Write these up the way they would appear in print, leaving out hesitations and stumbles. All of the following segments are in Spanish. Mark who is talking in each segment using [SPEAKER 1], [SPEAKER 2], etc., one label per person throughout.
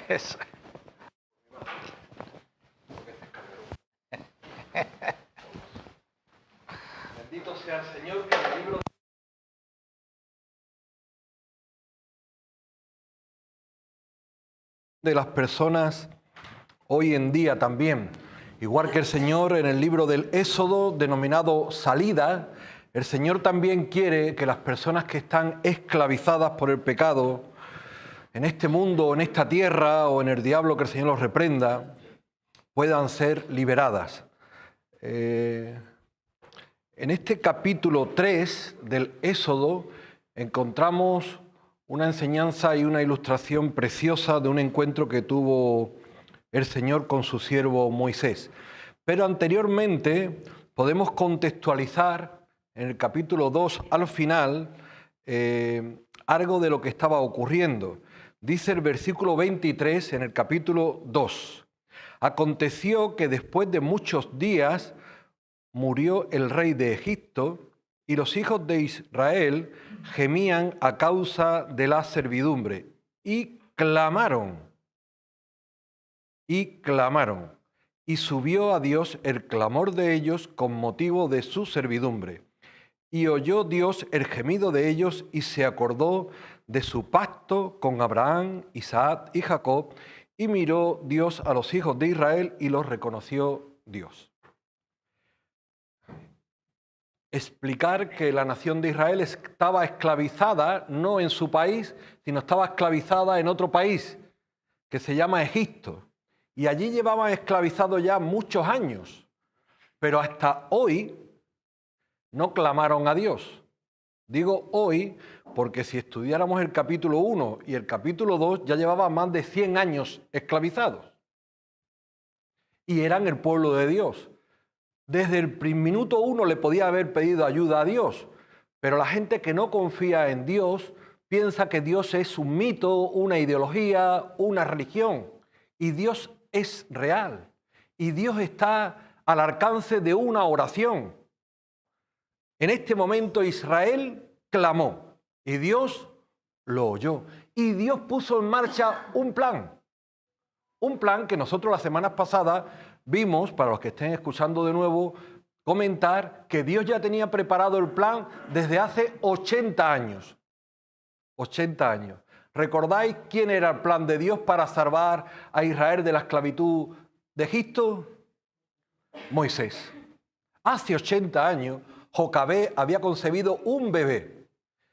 [SPEAKER 1] Eso. Bendito sea el Señor que en el libro de las personas hoy en día también, igual que el Señor en el libro del Éxodo denominado Salida, el Señor también quiere que las personas que están esclavizadas por el pecado en este mundo, en esta tierra o en el diablo, que el Señor los reprenda, puedan ser liberadas. En este capítulo 3 del Éxodo encontramos una enseñanza y una ilustración preciosa de un encuentro que tuvo el Señor con su siervo Moisés. Pero anteriormente podemos contextualizar en el capítulo 2 al final algo de lo que estaba ocurriendo. Dice el versículo 23 en el capítulo 2. Aconteció que después de muchos días murió el rey de Egipto y los hijos de Israel gemían a causa de la servidumbre y clamaron. Y subió a Dios el clamor de ellos con motivo de su servidumbre. Y oyó Dios el gemido de ellos y se acordó de su pacto con Abraham, Isaac y Jacob, y miró Dios a los hijos de Israel y los reconoció Dios. Explicar que la nación de Israel estaba esclavizada no en su país, sino estaba esclavizada en otro país que se llama Egipto. Y allí llevaban esclavizados ya muchos años, pero hasta hoy no clamaron a Dios. Digo hoy porque si estudiáramos el capítulo 1 y el capítulo 2 ya llevaban más de 100 años esclavizados. Y eran el pueblo de Dios. Desde el minuto 1 le podía haber pedido ayuda a Dios, pero la gente que no confía en Dios piensa que Dios es un mito, una ideología, una religión. Y Dios es real. Y Dios está al alcance de una oración. En este momento Israel clamó y Dios lo oyó. Y Dios puso en marcha un plan. Un plan que nosotros la semana pasada vimos, para los que estén escuchando de nuevo, comentar que Dios ya tenía preparado el plan desde hace 80 años. 80 años. ¿Recordáis quién era el plan de Dios para salvar a Israel de la esclavitud de Egipto? Moisés. Hace 80 años, Jocabed había concebido un bebé.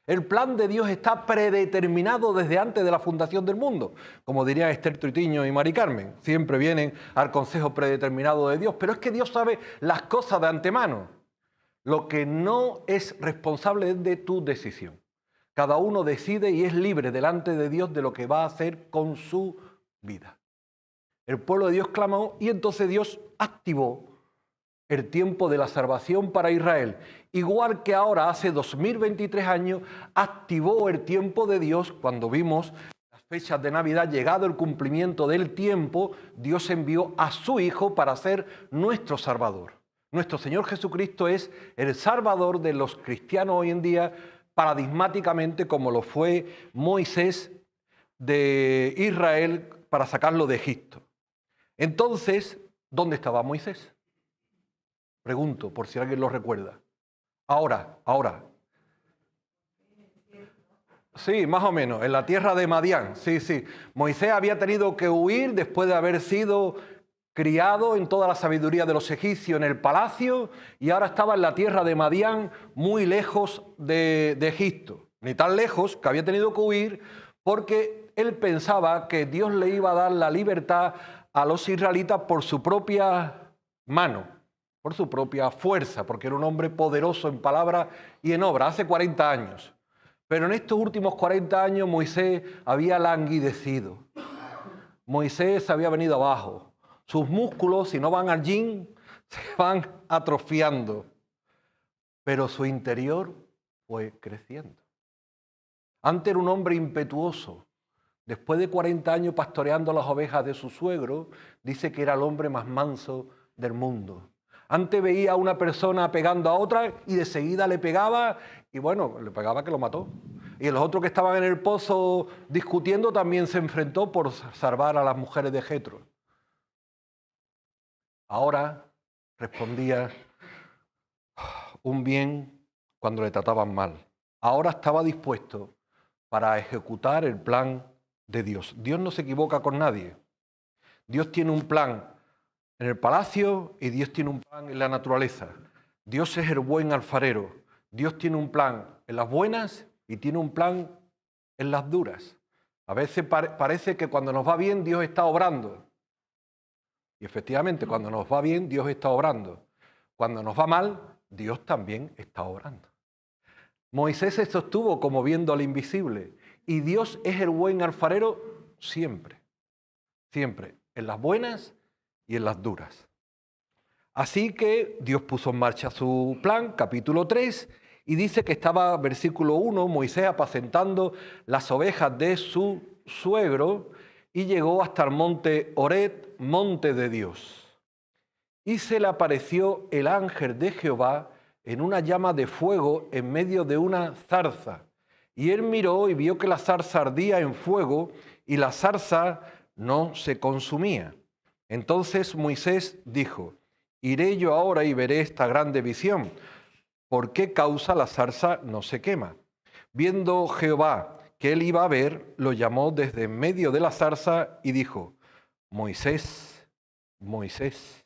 [SPEAKER 1] El plan de Dios está predeterminado desde antes de la fundación del mundo. Como dirían Esther Tuitiño y Mari Carmen, siempre vienen al consejo predeterminado de Dios. Pero es que Dios sabe las cosas de antemano. Lo que no es responsable es de tu decisión. Cada uno decide y es libre delante de Dios de lo que va a hacer con su vida. El pueblo de Dios clamó y entonces Dios activó el tiempo de la salvación para Israel. Igual que ahora, hace 2023 años, activó el tiempo de Dios cuando vimos las fechas de Navidad, llegado el cumplimiento del tiempo, Dios envió a su Hijo para ser nuestro Salvador. Nuestro Señor Jesucristo es el Salvador de los cristianos hoy en día, paradigmáticamente como lo fue Moisés de Israel para sacarlo de Egipto. Entonces, ¿dónde estaba Moisés? Pregunto, por si alguien lo recuerda. Ahora. Sí, más o menos, en la tierra de Madián. Sí. Moisés había tenido que huir después de haber sido criado en toda la sabiduría de los egipcios en el palacio y ahora estaba en la tierra de Madián, muy lejos de Egipto. Ni tan lejos que había tenido que huir porque él pensaba que Dios le iba a dar la libertad a los israelitas por su propia mano, por su propia fuerza, porque era un hombre poderoso en palabra y en obra, hace 40 años. Pero en estos últimos 40 años Moisés había languidecido. Moisés había venido abajo. Sus músculos, si no van al gym, se van atrofiando. Pero su interior fue creciendo. Antes era un hombre impetuoso. Después de 40 años pastoreando las ovejas de su suegro, dice que era el hombre más manso del mundo. Antes veía a una persona pegando a otra y de seguida le pegaba, y bueno, le pegaba que lo mató. Y los otros que estaban en el pozo discutiendo también se enfrentó por salvar a las mujeres de Jetro. Ahora respondía un bien cuando le trataban mal. Ahora estaba dispuesto para ejecutar el plan de Dios. Dios no se equivoca con nadie. Dios tiene un plan en el palacio y Dios tiene un plan en la naturaleza. Dios es el buen alfarero. Dios tiene un plan en las buenas y tiene un plan en las duras. A veces parece que cuando nos va bien Dios está obrando. Y efectivamente, cuando nos va bien Dios está obrando. Cuando nos va mal, Dios también está obrando. Moisés se sostuvo como viendo al invisible. Y Dios es el buen alfarero siempre. Siempre. En las buenas y en las duras. Así que Dios puso en marcha su plan, capítulo 3, y dice que estaba, versículo 1, Moisés apacentando las ovejas de su suegro y llegó hasta el monte Horeb, monte de Dios. Y se le apareció el ángel de Jehová en una llama de fuego en medio de una zarza. Y él miró y vio que la zarza ardía en fuego y la zarza no se consumía. Entonces Moisés dijo: iré yo ahora y veré esta grande visión. ¿Por qué causa la zarza no se quema? Viendo Jehová que él iba a ver, lo llamó desde en medio de la zarza y dijo: Moisés, Moisés.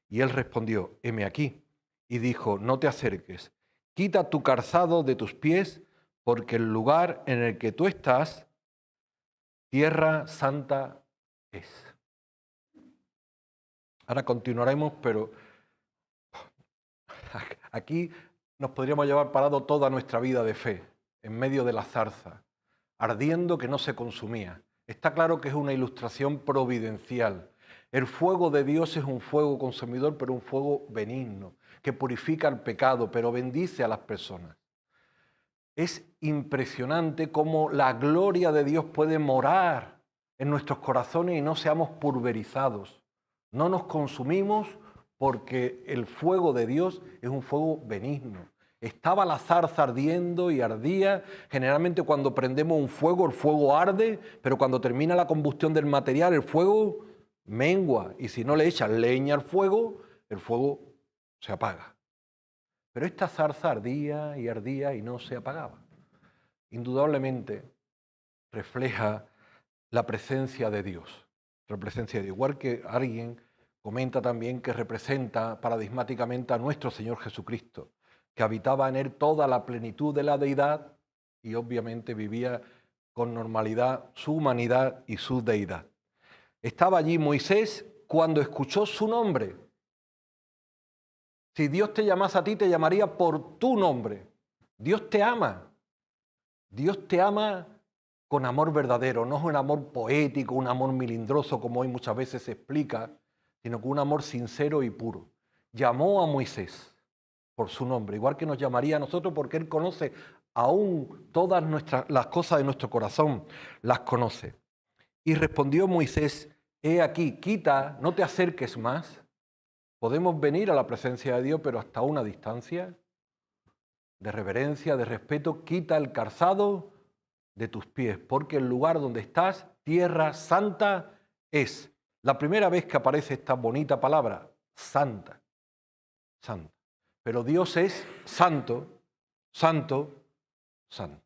[SPEAKER 1] Y él respondió: heme aquí. Y dijo: no te acerques, quita tu calzado de tus pies, porque el lugar en el que tú estás, tierra santa es. Ahora continuaremos, pero aquí nos podríamos llevar parado toda nuestra vida de fe, en medio de la zarza, ardiendo que no se consumía. Está claro que es una ilustración providencial. El fuego de Dios es un fuego consumidor, pero un fuego benigno, que purifica el pecado, pero bendice a las personas. Es impresionante cómo la gloria de Dios puede morar en nuestros corazones y no seamos pulverizados. No nos consumimos porque el fuego de Dios es un fuego benigno. Estaba la zarza ardiendo y ardía. Generalmente cuando prendemos un fuego, el fuego arde, pero cuando termina la combustión del material, el fuego mengua. Y si no le echas leña al fuego, el fuego se apaga. Pero esta zarza ardía y no se apagaba. Indudablemente refleja la presencia de Dios. La presencia de Dios. Igual que alguien comenta también que representa paradigmáticamente a nuestro Señor Jesucristo, que habitaba en él toda la plenitud de la deidad y obviamente vivía con normalidad su humanidad y su deidad. Estaba allí Moisés cuando escuchó su nombre. Si Dios te llamase a ti, te llamaría por tu nombre. Dios te ama. Dios te ama con amor verdadero, no es un amor poético, un amor milindroso como hoy muchas veces se explica, sino con un amor sincero y puro. Llamó a Moisés por su nombre, igual que nos llamaría a nosotros, porque Él conoce aún todas las cosas de nuestro corazón, las conoce. Y respondió Moisés: he aquí, quita, no te acerques más. Podemos venir a la presencia de Dios, pero hasta una distancia de reverencia, de respeto. Quita el calzado de tus pies, porque el lugar donde estás, tierra santa es. La primera vez que aparece esta bonita palabra, santa, santa. Pero Dios es santo, santo, santo.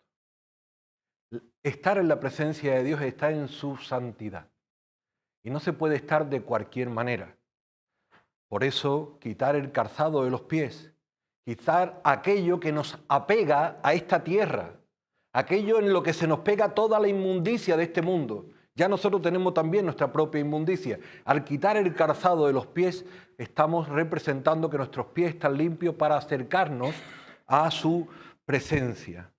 [SPEAKER 1] Estar en la presencia de Dios está en su santidad. Y no se puede estar de cualquier manera. Por eso, quitar el calzado de los pies, quitar aquello que nos apega a esta tierra, aquello en lo que se nos pega toda la inmundicia de este mundo. Ya nosotros tenemos también nuestra propia inmundicia. Al quitar el calzado de los pies, estamos representando que nuestros pies están limpios para acercarnos a su presencia.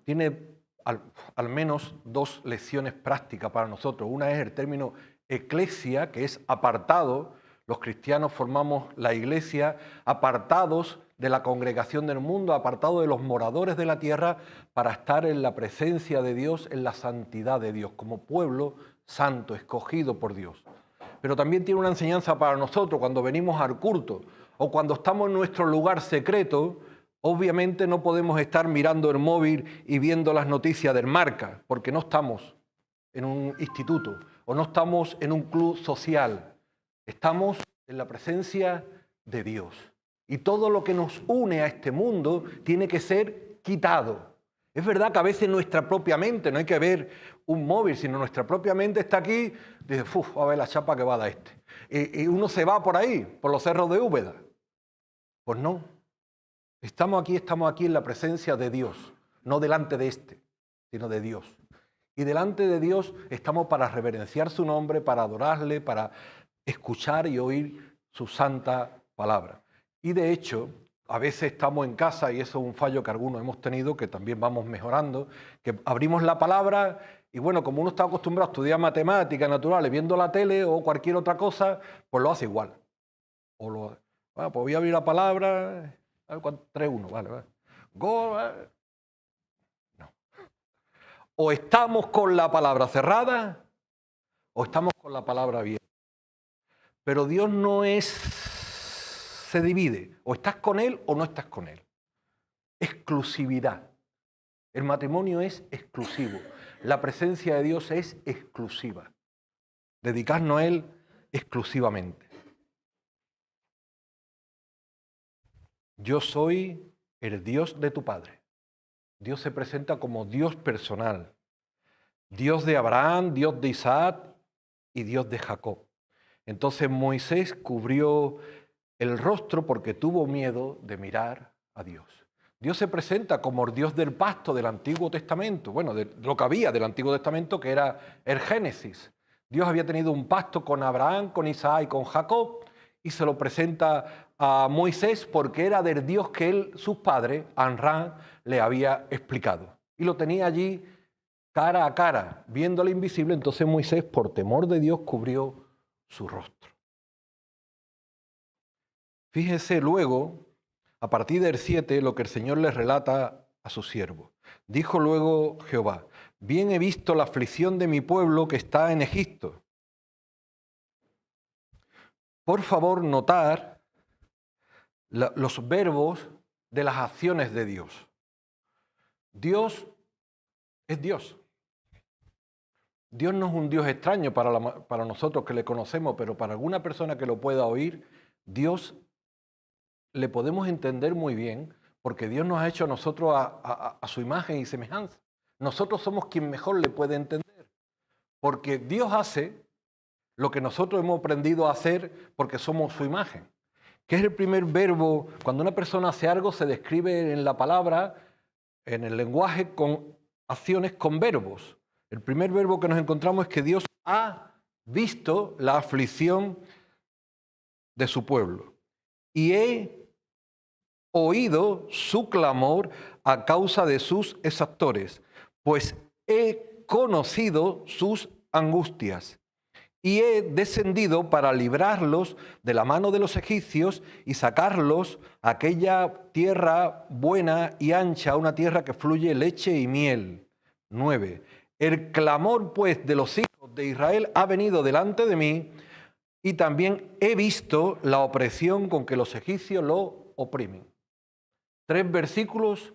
[SPEAKER 1] Tiene al menos dos lecciones prácticas para nosotros. Una es el término eclesia, que es apartado. Los cristianos formamos la iglesia apartados de la congregación del mundo, apartados de los moradores de la tierra, para estar en la presencia de Dios, en la santidad de Dios, como pueblo santo, escogido por Dios. Pero también tiene una enseñanza para nosotros cuando venimos al culto o cuando estamos en nuestro lugar secreto. Obviamente no podemos estar mirando el móvil y viendo las noticias del Marca, porque no estamos en un instituto o no estamos en un club social. Estamos en la presencia de Dios. Y todo lo que nos une a este mundo tiene que ser quitado. Es verdad que a veces nuestra propia mente, no hay que ver un móvil, sino nuestra propia mente está aquí, dice, ¡uf! A ver la chapa que va a dar este. Y uno se va por ahí, por los cerros de Úbeda. Pues no. Estamos aquí en la presencia de Dios, no delante de este, sino de Dios. Y delante de Dios estamos para reverenciar su nombre, para adorarle, para escuchar y oír su santa palabra. Y de hecho, a veces estamos en casa, y eso es un fallo que algunos hemos tenido, que también vamos mejorando, que abrimos la palabra y bueno, como uno está acostumbrado a estudiar matemáticas naturales viendo la tele o cualquier otra cosa, pues lo hace igual. Bueno, pues voy a abrir la palabra, 3-1, vale. Gol, no. O estamos con la palabra cerrada o estamos con la palabra abierta. Pero Dios se divide, o estás con Él o no estás con Él. Exclusividad. El matrimonio es exclusivo. La presencia de Dios es exclusiva. Dedicarnos a Él exclusivamente. Yo soy el Dios de tu Padre. Dios se presenta como Dios personal. Dios de Abraham, Dios de Isaac y Dios de Jacob. Entonces Moisés cubrió el rostro porque tuvo miedo de mirar a Dios. Dios se presenta como el Dios del pacto del Antiguo Testamento, bueno, de lo que había del Antiguo Testamento, que era el Génesis. Dios había tenido un pacto con Abraham, con Isaac y con Jacob, y se lo presenta a Moisés porque era del Dios que él, sus padres, Amram, le había explicado. Y lo tenía allí cara a cara, viéndole invisible. Entonces Moisés, por temor de Dios, cubrió su rostro. Fíjense luego, a partir del 7, lo que el Señor le relata a su siervo. Dijo luego Jehová, bien he visto la aflicción de mi pueblo que está en Egipto. Por favor, notar los verbos de las acciones de Dios. Dios es Dios. Dios no es un Dios extraño para nosotros que le conocemos, pero para alguna persona que lo pueda oír, Dios le podemos entender muy bien, porque Dios nos ha hecho a nosotros a su imagen y semejanza. Nosotros somos quien mejor le puede entender, porque Dios hace lo que nosotros hemos aprendido a hacer porque somos su imagen. ¿Qué es el primer verbo? Cuando una persona hace algo se describe en la palabra, en el lenguaje, con acciones, con verbos. El primer verbo que nos encontramos es que Dios ha visto la aflicción de su pueblo y he oído su clamor a causa de sus exactores, pues he conocido sus angustias y he descendido para librarlos de la mano de los egipcios y sacarlos a aquella tierra buena y ancha, una tierra que fluye leche y miel. 9. El clamor, pues, de los hijos de Israel ha venido delante de mí y también he visto la opresión con que los egipcios lo oprimen. 3 versículos.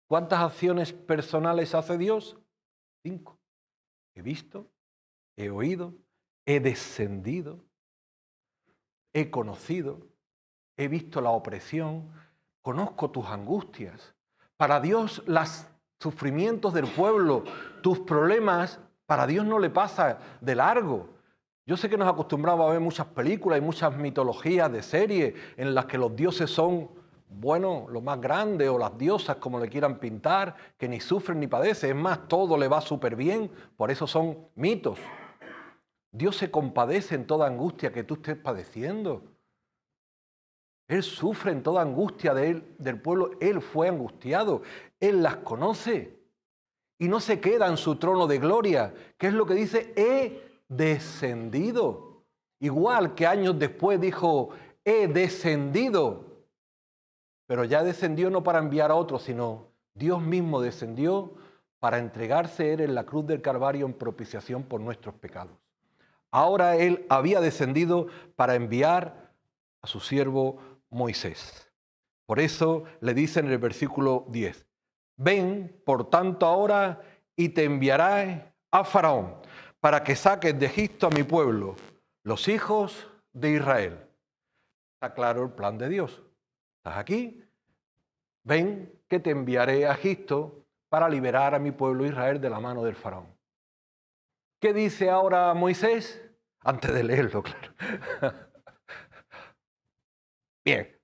[SPEAKER 1] ¿Cuántas acciones personales hace Dios? 5. He visto, he oído, he descendido, he conocido, he visto la opresión, conozco tus angustias. Para Dios, los sufrimientos del pueblo, tus problemas, para Dios no le pasa de largo. Yo sé que nos acostumbramos a ver muchas películas y muchas mitologías de series en las que los dioses son, bueno, lo más grande, o las diosas, como le quieran pintar, que ni sufren ni padecen. Es más, todo le va súper bien, por eso son mitos. Dios se compadece en toda angustia que tú estés padeciendo. Él sufre en toda angustia del pueblo. Él fue angustiado. Él las conoce. Y no se queda en su trono de gloria. ¿Qué es lo que dice? He descendido. Igual que años después dijo, he descendido. Pero ya descendió no para enviar a otros, sino Dios mismo descendió para entregarse Él en la cruz del Calvario en propiciación por nuestros pecados. Ahora Él había descendido para enviar a su siervo Moisés. Por eso le dice en el versículo 10, ven, por tanto, ahora y te enviaré a Faraón para que saques de Egipto a mi pueblo, los hijos de Israel. Está claro el plan de Dios. ¿Estás aquí? Ven, que te enviaré a Egipto para liberar a mi pueblo Israel de la mano del Faraón. ¿Qué dice ahora Moisés? Antes de leerlo, claro. Bien.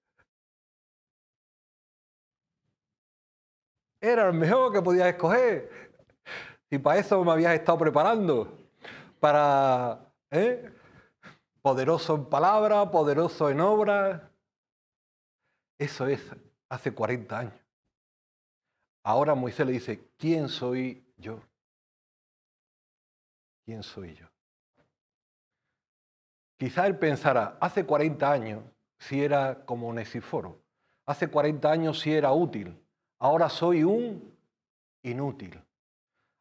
[SPEAKER 1] Era el mejor que podías escoger. Y para eso me habías estado preparando. Para, poderoso en palabra, poderoso en obra. Eso es hace 40 años. Ahora Moisés le dice, ¿quién soy yo? ¿Quién soy yo? Quizá él pensara, hace 40 años sí era como Onesíforo. Hace 40 años sí era útil. Ahora soy un inútil.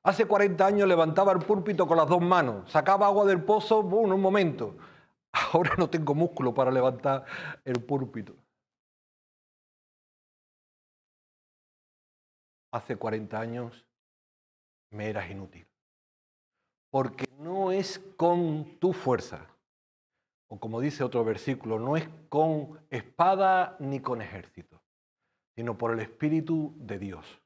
[SPEAKER 1] Hace 40 años levantaba el púlpito con las dos manos, sacaba agua del pozo en un momento. Ahora no tengo músculo para levantar el púlpito. Hace 40 años me eras inútil. Porque no es con tu fuerza, o como dice otro versículo, no es con espada ni con ejército, sino por el Espíritu de Dios.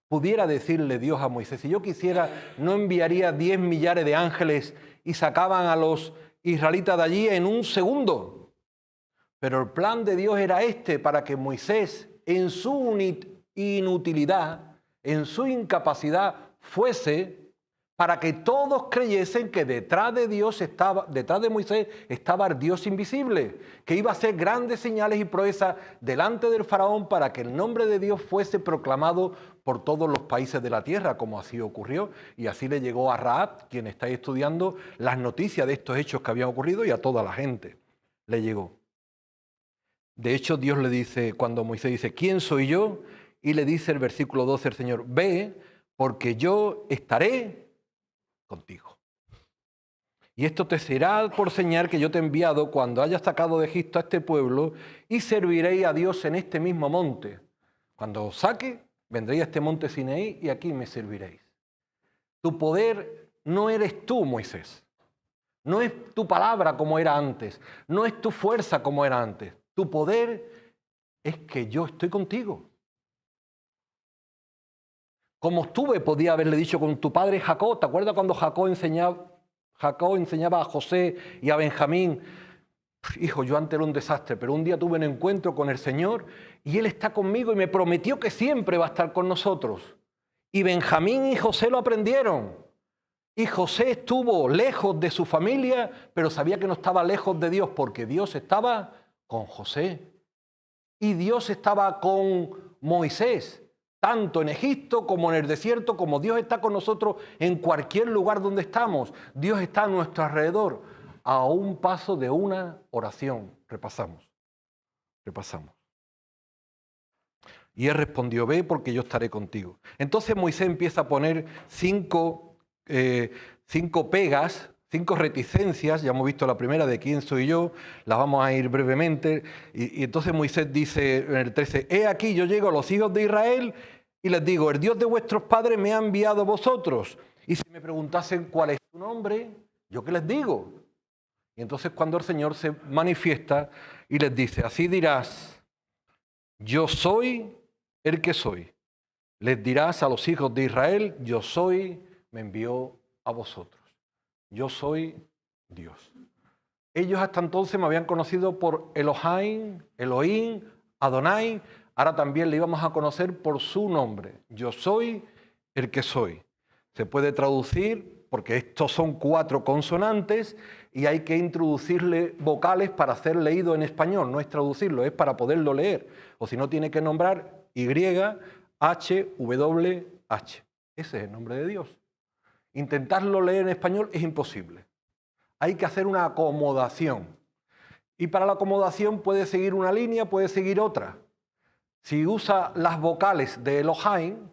[SPEAKER 1] Pudiera decirle Dios a Moisés, si yo quisiera, no enviaría 10 millares de ángeles y sacaban a los israelitas de allí en un segundo. Pero el plan de Dios era este, para que Moisés, en su inutilidad, en su incapacidad, fuese para que todos creyesen que detrás de Dios estaba, detrás de Moisés estaba el Dios invisible, que iba a hacer grandes señales y proezas delante del faraón para que el nombre de Dios fuese proclamado por todos los países de la tierra, como así ocurrió, y así le llegó a Rahab, quien está estudiando las noticias de estos hechos que habían ocurrido, y a toda la gente le llegó. De hecho, Dios le dice, cuando Moisés dice, ¿quién soy yo? Y le dice el versículo 12 el Señor, ve, porque yo estaré contigo. Y esto te será por señal que yo te he enviado cuando hayas sacado de Egipto a este pueblo y serviréis a Dios en este mismo monte. Cuando os saque, vendréis a este monte Sinaí y aquí me serviréis. Tu poder no eres tú, Moisés. No es tu palabra como era antes. No es tu fuerza como era antes. Tu poder es que yo estoy contigo. Como estuve, podía haberle dicho con tu padre Jacob. ¿Te acuerdas cuando Jacob enseñaba a José y a Benjamín? Hijo, yo antes era un desastre, pero un día tuve un encuentro con el Señor y Él está conmigo y me prometió que siempre va a estar con nosotros. Y Benjamín y José lo aprendieron. Y José estuvo lejos de su familia, pero sabía que no estaba lejos de Dios porque Dios estaba con José. Y Dios estaba con Moisés, tanto en Egipto como en el desierto, como Dios está con nosotros en cualquier lugar donde estamos. Dios está a nuestro alrededor, a un paso de una oración. Repasamos. Y él respondió, ve porque yo estaré contigo. Entonces Moisés empieza a poner cinco pegas, 5 reticencias. Ya hemos visto la primera de quién soy yo, las vamos a ir brevemente. Y entonces Moisés dice en el 13, he aquí yo llego a los hijos de Israel y les digo, el Dios de vuestros padres me ha enviado a vosotros. Y si me preguntasen cuál es tu nombre, ¿yo qué les digo? Y entonces cuando el Señor se manifiesta y les dice, así dirás, yo soy el que soy. Les dirás a los hijos de Israel, yo soy, me envió a vosotros. Yo soy Dios. Ellos hasta entonces me habían conocido por Elohim, Adonai. Ahora también le íbamos a conocer por su nombre. Yo soy el que soy. Se puede traducir porque estos son 4 consonantes y hay que introducirle vocales para ser leído en español. No es traducirlo, es para poderlo leer. O si no, tiene que nombrar YHWH. Ese es el nombre de Dios. Intentarlo leer en español es imposible. Hay que hacer una acomodación. Y para la acomodación puede seguir una línea, puede seguir otra. Si usa las vocales de Elohim,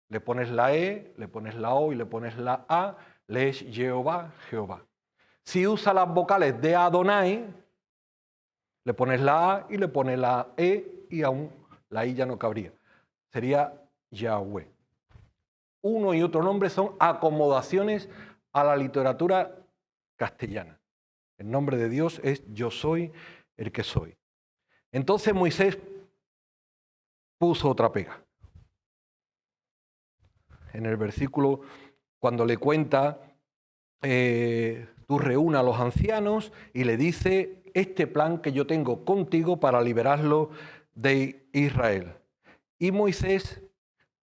[SPEAKER 1] le pones la E, le pones la O y le pones la A, lees Jehová, Jehová. Si usa las vocales de Adonai, le pones la A y le pones la E y aún la I ya no cabría. Sería Yahweh. Uno y otro nombre son acomodaciones a la literatura castellana. El nombre de Dios es Yo soy el que soy. Entonces Moisés puso otra pega. En el versículo, cuando le cuenta, tú reúna a los ancianos y le dice este plan que yo tengo contigo para liberarlo de Israel. Y Moisés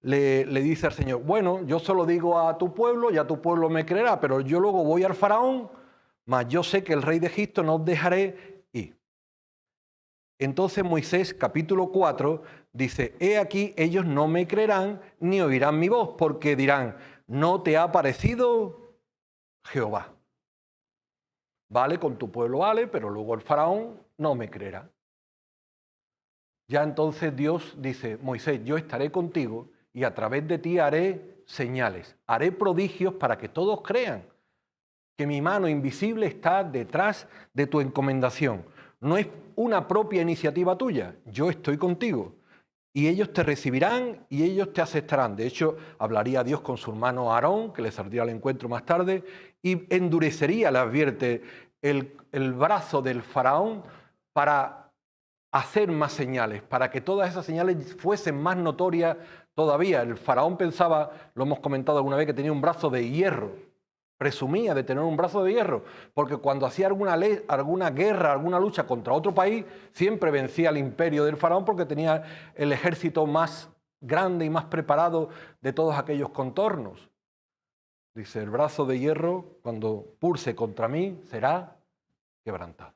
[SPEAKER 1] le dice al Señor, bueno, yo solo digo a tu pueblo, ya tu pueblo me creerá, pero yo luego voy al faraón, mas yo sé que el rey de Egipto no os dejaré ir. Entonces Moisés, capítulo 4, dice, he aquí, ellos no me creerán ni oirán mi voz, porque dirán, ¿no te ha parecido Jehová? Vale, con tu pueblo vale, pero luego el faraón no me creerá. Ya entonces Dios dice, Moisés, yo estaré contigo y a través de ti haré señales, haré prodigios para que todos crean que mi mano invisible está detrás de tu encomendación. No es una propia iniciativa tuya, yo estoy contigo. Y ellos te recibirán y ellos te aceptarán. De hecho, hablaría Dios con su hermano Aarón, que le saldría al encuentro más tarde, y endurecería, le advierte, el brazo del faraón para hacer más señales, para que todas esas señales fuesen más notorias todavía. El faraón pensaba, lo hemos comentado alguna vez, que tenía un brazo de hierro. Presumía de tener un brazo de hierro, porque cuando hacía alguna guerra, alguna lucha contra otro país, siempre vencía al imperio del faraón porque tenía el ejército más grande y más preparado de todos aquellos contornos. Dice, el brazo de hierro, cuando pulse contra mí, será quebrantado.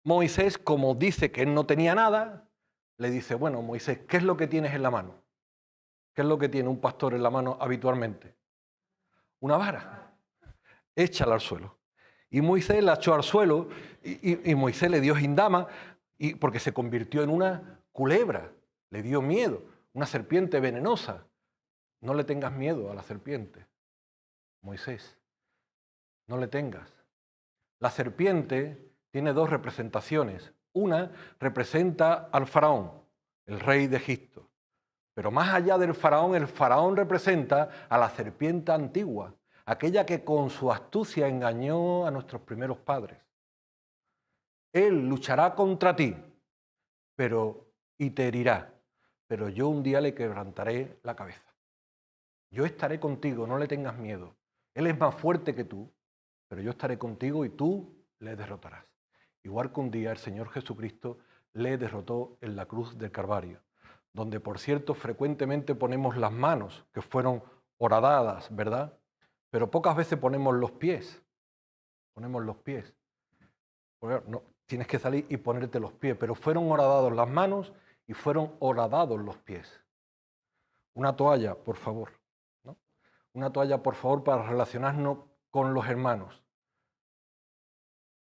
[SPEAKER 1] Moisés, como dice que él no tenía nada, le dice, bueno, Moisés, ¿qué es lo que tienes en la mano? ¿Qué es lo que tiene un pastor en la mano habitualmente? Una vara. Échala al suelo. Y Moisés la echó al suelo y Moisés le dio gindama porque se convirtió en una culebra. Le dio miedo, una serpiente venenosa. No le tengas miedo a la serpiente, Moisés. No le tengas. La serpiente tiene dos representaciones. Una representa al faraón, el rey de Egipto. Pero más allá del faraón, el faraón representa a la serpiente antigua, aquella que con su astucia engañó a nuestros primeros padres. Él luchará contra ti, y te herirá, pero yo un día le quebrantaré la cabeza. Yo estaré contigo, no le tengas miedo. Él es más fuerte que tú, pero yo estaré contigo y tú le derrotarás. Igual que un día el Señor Jesucristo le derrotó en la cruz del Calvario, donde por cierto frecuentemente ponemos las manos, que fueron horadadas, ¿verdad? Pero pocas veces ponemos los pies. Ponemos los pies. No, tienes que salir y ponerte los pies, pero fueron horadados las manos y fueron horadados los pies. Una toalla, por favor, ¿no? Una toalla, por favor, para relacionarnos con los hermanos.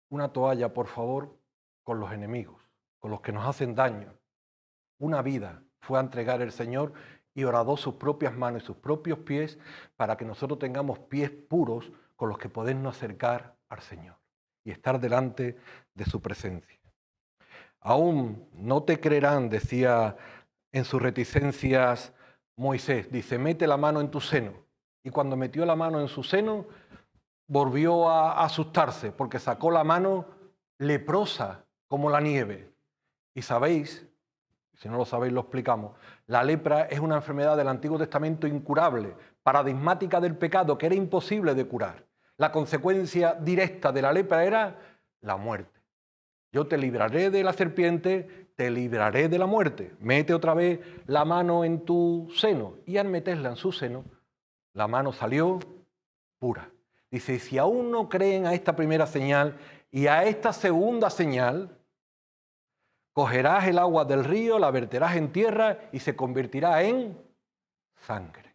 [SPEAKER 1] Una toalla, por favor, con los enemigos, con los que nos hacen daño. Una vida fue a entregar el Señor y horadó sus propias manos y sus propios pies para que nosotros tengamos pies puros con los que podernos acercar al Señor y estar delante de su presencia. Aún no te creerán, decía en sus reticencias Moisés, dice, mete la mano en tu seno. Y cuando metió la mano en su seno, volvió a asustarse porque sacó la mano leprosa como la nieve. Y sabéis, si no lo sabéis lo explicamos, la lepra es una enfermedad del Antiguo Testamento incurable, paradigmática del pecado, que era imposible de curar. La consecuencia directa de la lepra era la muerte. Yo te libraré de la serpiente, te libraré de la muerte. Mete otra vez la mano en tu seno. Y al meterla en su seno, la mano salió pura. Dice, si aún no creen a esta primera señal y a esta segunda señal, cogerás el agua del río, la verterás en tierra y se convertirá en sangre.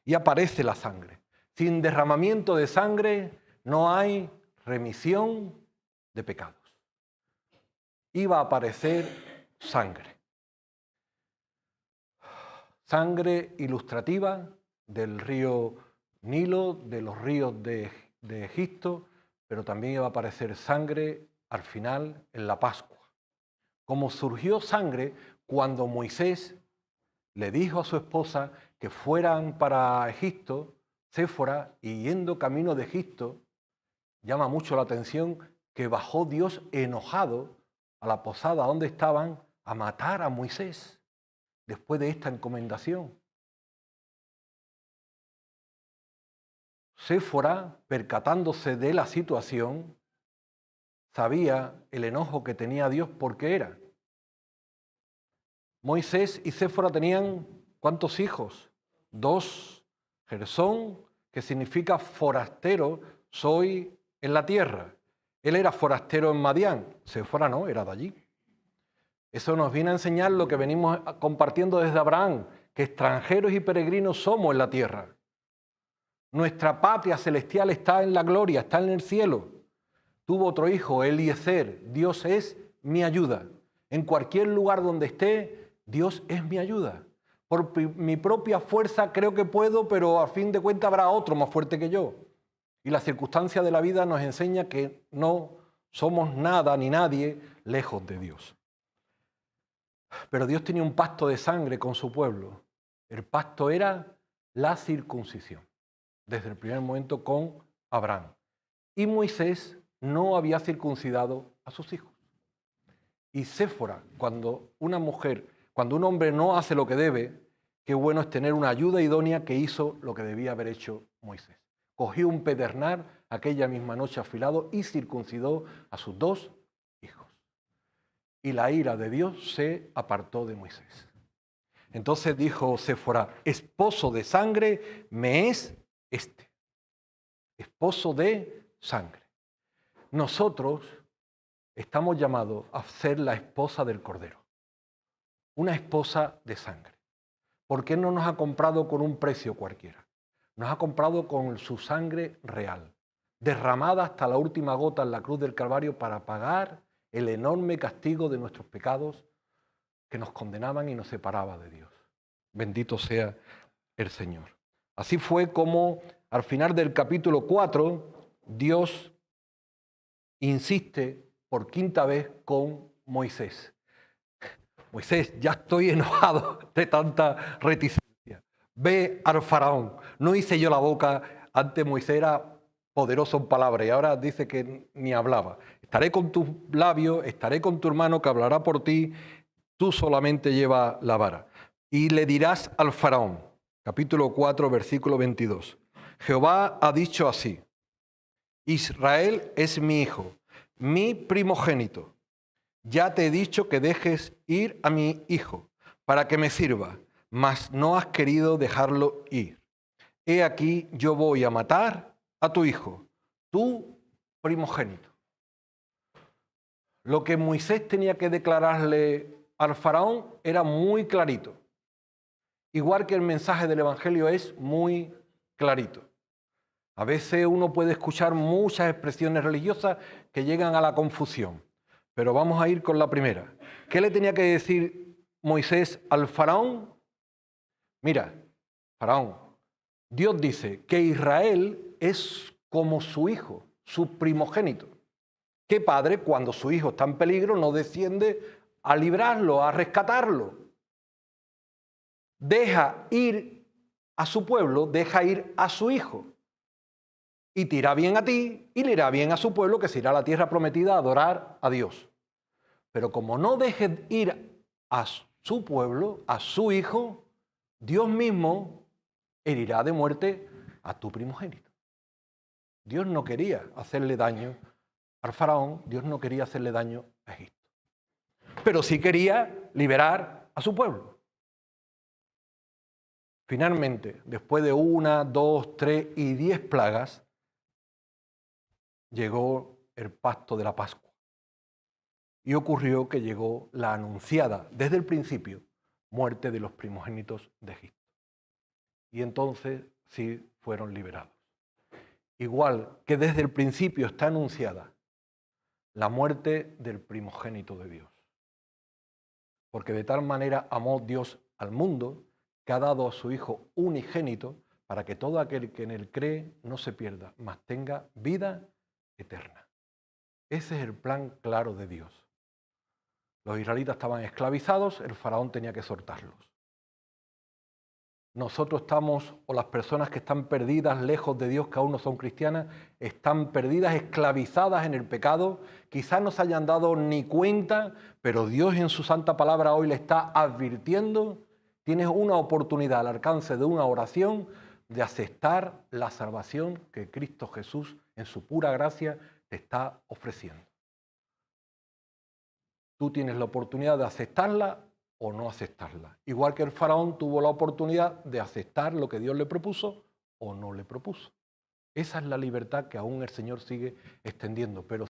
[SPEAKER 1] Y aparece la sangre. Sin derramamiento de sangre no hay remisión de pecados. Iba a aparecer sangre. Sangre ilustrativa del río Nilo, de los ríos de Egipto, pero también iba a aparecer sangre al final en la Pascua. Como surgió sangre cuando Moisés le dijo a su esposa que fueran para Egipto, Séfora, y yendo camino de Egipto, llama mucho la atención que bajó Dios enojado a la posada donde estaban a matar a Moisés después de esta encomendación. Séfora, percatándose de la situación, sabía el enojo que tenía Dios porque era. Moisés y Séfora tenían ¿cuántos hijos? 2. Gersón, que significa forastero, soy en la tierra. Él era forastero en Madián, Séfora no, era de allí. Eso nos viene a enseñar lo que venimos compartiendo desde Abraham, que extranjeros y peregrinos somos en la tierra. Nuestra patria celestial está en la gloria, está en el cielo. Tuvo otro hijo, Eliezer. Dios es mi ayuda. En cualquier lugar donde esté, Dios es mi ayuda. Por mi propia fuerza creo que puedo, pero a fin de cuentas habrá otro más fuerte que yo. Y la circunstancia de la vida nos enseña que no somos nada ni nadie lejos de Dios. Pero Dios tenía un pacto de sangre con su pueblo. El pacto era la circuncisión, desde el primer momento con Abraham. Y Moisés no había circuncidado a sus hijos. Y Séfora, cuando un hombre no hace lo que debe, qué bueno es tener una ayuda idónea que hizo lo que debía haber hecho Moisés. Cogió un pedernal aquella misma noche afilado y circuncidó a sus 2 hijos. Y la ira de Dios se apartó de Moisés. Entonces dijo Séfora, esposo de sangre me es este. Esposo de sangre. Nosotros estamos llamados a ser la esposa del Cordero. Una esposa de sangre. ¿Por qué no nos ha comprado con un precio cualquiera? Nos ha comprado con su sangre real, derramada hasta la última gota en la cruz del Calvario para pagar el enorme castigo de nuestros pecados que nos condenaban y nos separaba de Dios. Bendito sea el Señor. Así fue como al final del capítulo 4, Dios insiste por 5ª vez con Moisés. Moisés, ya estoy enojado de tanta reticencia. Ve al faraón. No hice yo la boca, antes Moisés era poderoso en palabras y ahora dice que ni hablaba. Estaré con tus labios, estaré con tu hermano que hablará por ti, tú solamente lleva la vara. Y le dirás al faraón, capítulo 4, versículo 22. Jehová ha dicho así, Israel es mi hijo, mi primogénito. Ya te he dicho que dejes ir a mi hijo para que me sirva, mas no has querido dejarlo ir. He aquí yo voy a matar a tu hijo, tu primogénito. Lo que Moisés tenía que declararle al faraón era muy clarito. Igual que el mensaje del Evangelio es muy clarito. A veces uno puede escuchar muchas expresiones religiosas que llegan a la confusión. Pero vamos a ir con la primera. ¿Qué le tenía que decir Moisés al faraón? Mira, faraón, Dios dice que Israel es como su hijo, su primogénito. ¿Qué padre, cuando su hijo está en peligro, no desciende a librarlo, a rescatarlo? Deja ir a su pueblo, deja ir a su hijo. Y te irá bien a ti y le irá bien a su pueblo, que se irá a la tierra prometida a adorar a Dios. Pero como no dejes ir a su pueblo, a su hijo, Dios mismo herirá de muerte a tu primogénito. Dios no quería hacerle daño al faraón, Dios no quería hacerle daño a Egipto. Pero sí quería liberar a su pueblo. Finalmente, después de 1, 2, 3 y 10 plagas, llegó el pacto de la Pascua. Y ocurrió que llegó la anunciada desde el principio muerte de los primogénitos de Egipto. Y entonces sí fueron liberados. Igual que desde el principio está anunciada la muerte del primogénito de Dios. Porque de tal manera amó Dios al mundo que ha dado a su Hijo unigénito para que todo aquel que en él cree no se pierda, mas tenga vida eterna. Ese es el plan claro de Dios. Los israelitas estaban esclavizados, el faraón tenía que soltarlos. Nosotros estamos, o las personas que están perdidas, lejos de Dios, que aún no son cristianas, están perdidas, esclavizadas en el pecado. Quizás no se hayan dado ni cuenta, pero Dios en su santa palabra hoy le está advirtiendo. Tienes una oportunidad al alcance de una oración de aceptar la salvación que Cristo Jesús, en su pura gracia, te está ofreciendo. Tú tienes la oportunidad de aceptarla o no aceptarla. Igual que el faraón tuvo la oportunidad de aceptar lo que Dios le propuso o no le propuso. Esa es la libertad que aún el Señor sigue extendiendo. Pero